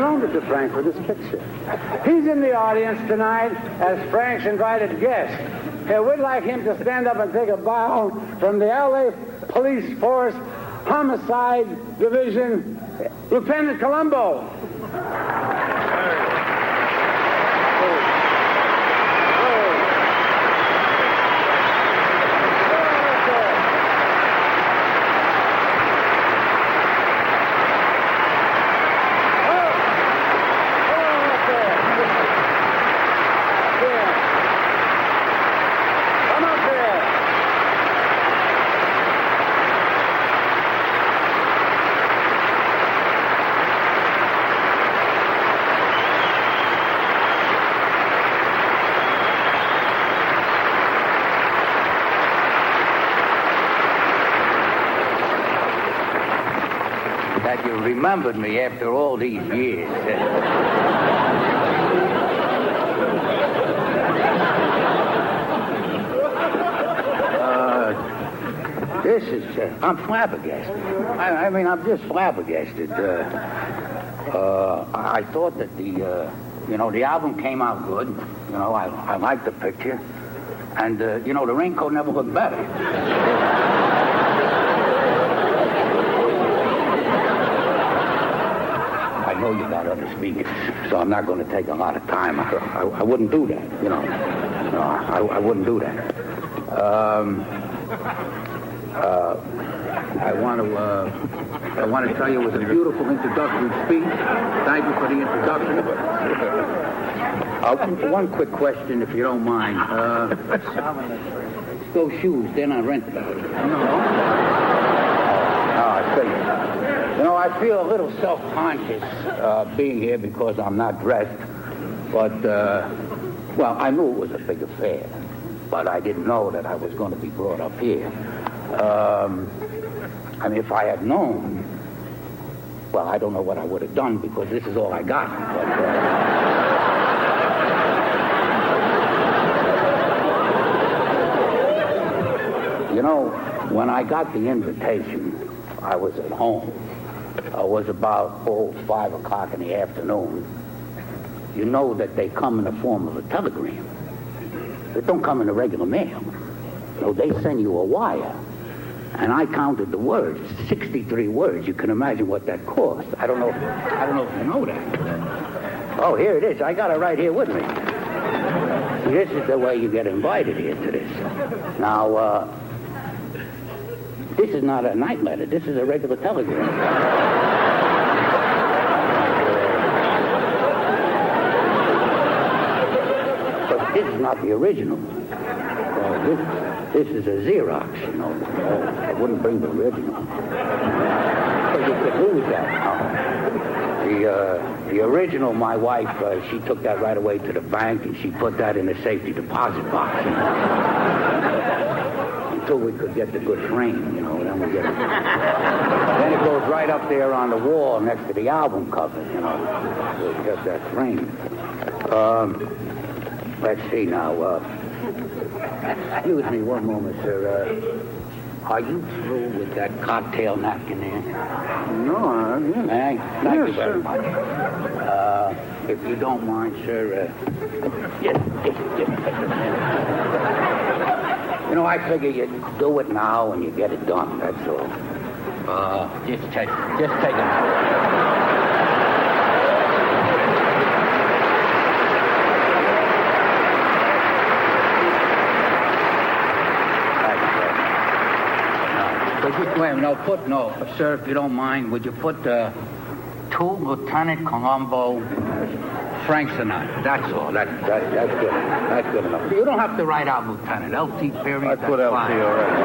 loaned it to Frank for this picture. He's in the audience tonight as Frank's invited guest. We'd like him to stand up and take a bow from the L.A. Police Force Homicide Division, Lieutenant Colombo. That you remembered me after all these years. This is, I'm flabbergasted. I mean, I'm just flabbergasted. I thought that the album came out good. You know, I liked the picture. And, the raincoat never looked better. I know you got other speakers, so I'm not going to take a lot of time. I wouldn't do that, No, I wouldn't do that. I want to tell you it was a beautiful introductory speech. Thank you for the introduction. One quick question, if you don't mind. Those shoes, they're not rented. No. I see. I feel a little self-conscious being here because I'm not dressed. But, I knew it was a big affair. But I didn't know that I was going to be brought up here. If I had known, I don't know what I would have done because this is all I got. But, when I got the invitation, I was at home. It was about 5 o'clock in the afternoon. You know that they come in the form of a telegram. They don't come in a regular mail. So they send you a wire. And I counted the words, 63 words. You can imagine what that cost. I don't know if you know that. Oh, here it is. I got it right here with me. See, this is the way you get invited here to this. Now, this is not a night letter. This is a regular telegram. But this is not the original. This is a Xerox, I wouldn't bring the original. But you could lose that. The original, my wife, she took that right away to the bank and she put that in a safety deposit box. Until we could get the good frame, then we get it. Then it goes right up there on the wall next to the album cover, We'll get that frame. Let's see now, excuse me one moment, sir. Are you through with that cocktail napkin there? No, Thank you very much. If you don't mind, sir, just I figure you do it now and you get it done, that's all. Just take it. Sir, if you don't mind, would you put to Lieutenant Colombo, Frank Sinatra? That's all. That's good. That's good enough. You don't have to write out Lieutenant. LT period. I put LT already.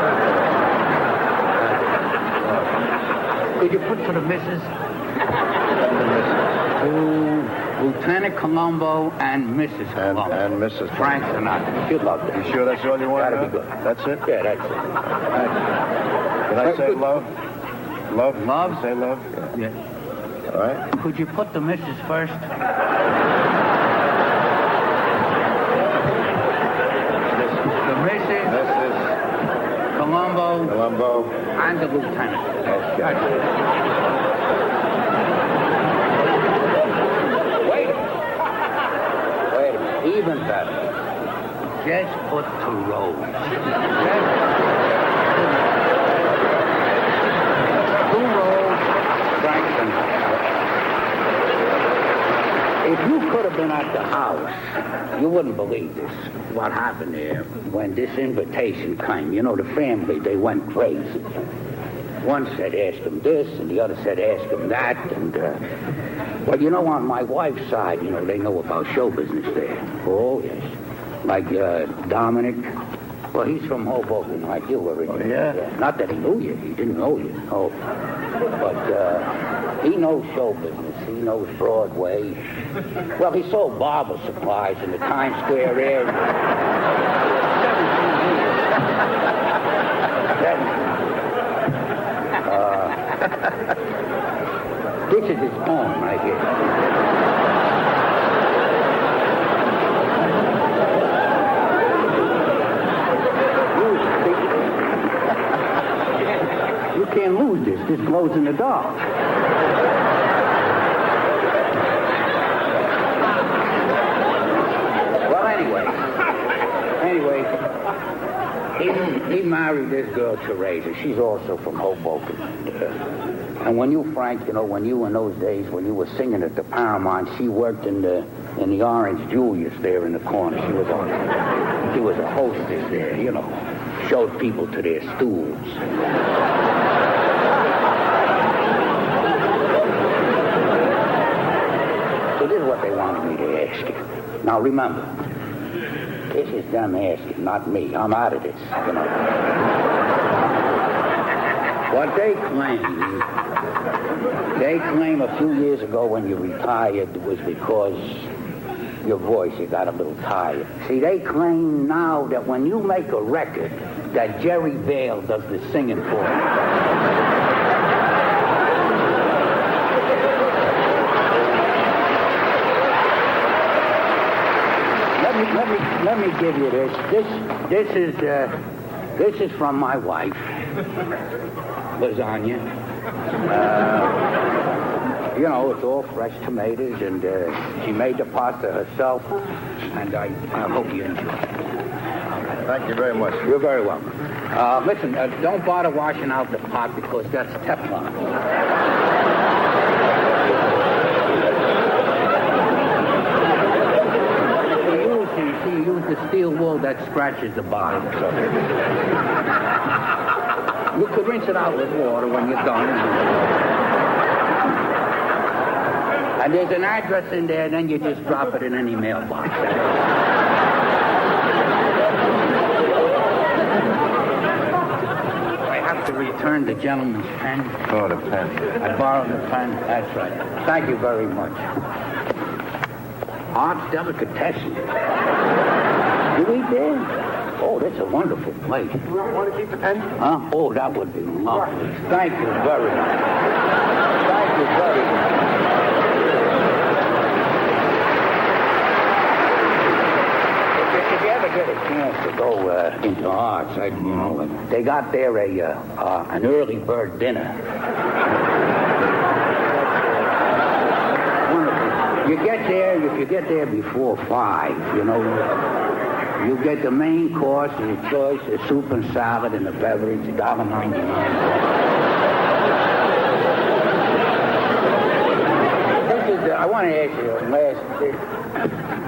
Could you put for the missus? To Lieutenant Colombo and Mrs. Colombo. And Mrs. Frank Sinatra. She'd love that. You sure that's all you want? That'd be good. That's it? Yeah, that's it. Can I say love? Love? Love? Say love? Yeah. All right. Could you put the missus first? The missus. Colombo. And the lieutenant. That's good. just put to road. Two roads, Frank Sinatra. If you could have been at the house, you wouldn't believe this. What happened there when this invitation came. You know, the family, they went crazy. One said, ask him this, and the other said, ask him that, and, well, you know, on my wife's side, you know, they know about show business there. Oh, yes. Like, Dominic, well, he's from Hoboken, like you originally. Oh, yeah? Not that he knew you, he didn't know you, no. But, he knows show business, he knows Broadway. Well, he sold barber supplies in the Times Square area. 17 years. This is his home right here. You can't lose this. This glows in the dark. Well, anyway, he married this girl, Teresa. She's also from Hoboken. And when you, Frank, you know, when you in those days, when you were singing at the Paramount, she worked in the Orange Julius there in the corner. She was a hostess there, you know, showed people to their stools. So this is what they wanted me to ask you. Now remember, this is them asking, not me. I'm out of this, you know. What they claim a few years ago when you retired was because your voice, you got a little tired. See, they claim now that when you make a record, that Jerry Vale does the singing for you. Let me give you this. This is from my wife, lasagna. You know, it's all fresh tomatoes, and she made the pasta herself, and I hope you enjoy it. Thank you very much. You're very welcome. Listen, don't bother washing out the pot because that's Teflon. You use the steel wool that scratches the bottom. So. You could rinse it out with water when you're done. And there's an address in there, then you just drop it in any mailbox. I have to return the gentleman's pen. Oh, the pen. I borrowed the pen. That's right. Thank you very much. Art's delicatessen. You eat there? Oh, that's a wonderful place. You want to keep the pen? Huh? Oh, that would be lovely. Thank you very much. Thank you very much. If you ever get a chance to go into Arts, you know, they got there an early bird dinner. You get there, if you get there before 5, you know, you get the main course, your choice, a soup and salad and a beverage, $1.99. I want to ask you,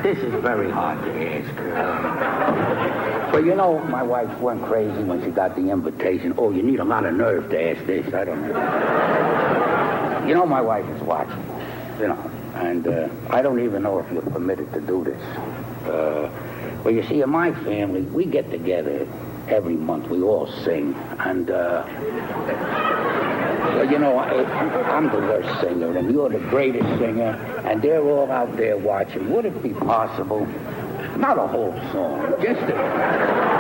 this is very hard to ask. But you know, my wife went crazy when she got the invitation. Oh, you need a lot of nerve to ask this. I don't know. You know, my wife is watching, you know. And I don't even know if you're permitted to do this. Well, you see, in my family, we get together every month. We all sing. And, well, you know, I'm the worst singer, and you're the greatest singer, and they're all out there watching. Would it be possible, not a whole song, just a...